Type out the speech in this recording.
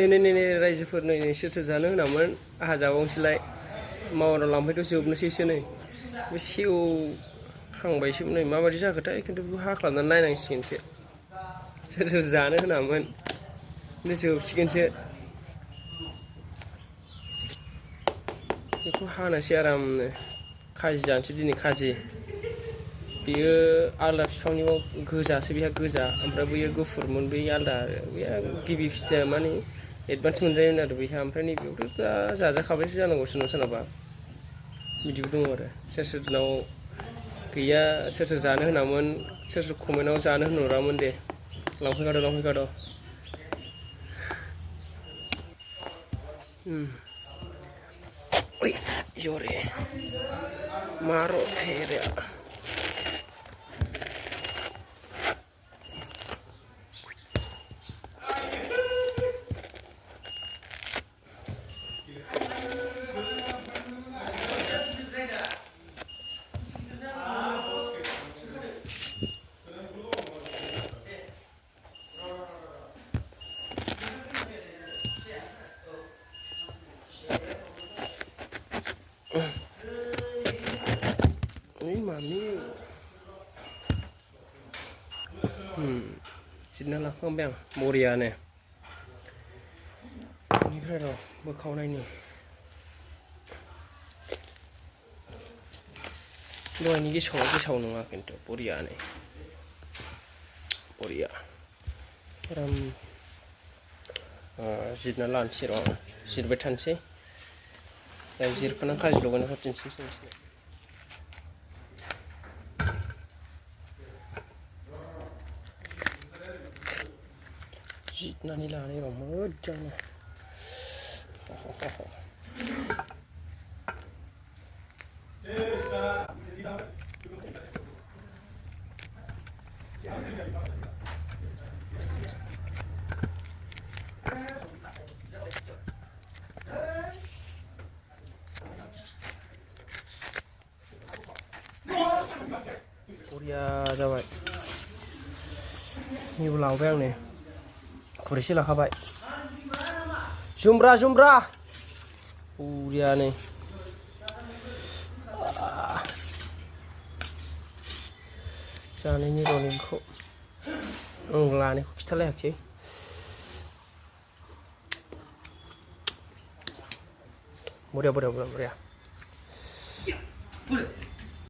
नै रायजोफोर नै सोर जानो होनामोन आहा जाबावनोसैलाय मावनाव लांफैथ' जोबनोसैसो नै बे सेवहांबायसो नै माबायदि जाखोथाय खिन्थु बेखौ हाख्लाबनानै नायनांसिगोनसो सोर जानो होनामोन बे जोबसिगोनसो बेखौ हानोसै आरामनो खाजि जानोसै दिनै खाजि बेयो आलदा बिफांनियाव गोजासो बेहा गोजा ओमफ्राय बैयो गुफुरमोन बै आलदा बैया गिबि फिथाइया माने एडभान्स मोनजायोमोन आरो बैहा ओमफ्राय नैबेयावथ' दा जाजाखाबायसो जानांगौ सोरनाबा सोरनाबा बिदिबो दङ आरो सोर सोरनाव गैया सोर जानो होनामोन सोर कमेन्टआव जानो होनहरामोन दे लांफैखाद' Uy, lloré. Marotera. Mami. Sini lah kambing Moria nih. Ini berapa? Bekau ini. Lo ini kisau nunga kintu Moria nih. Moria. Ram. Sini lah sirong. Sirbetan sih. Dan sirkan angkat logan hotin sih. Nani lah ni ramai jangan. Udah jawab. Ini pulau bang nih. Kursi lah kabai. Jumrah. Udah nih. Jangan ini rolling kok. Enggak nih, kita lihat sih. Mudah.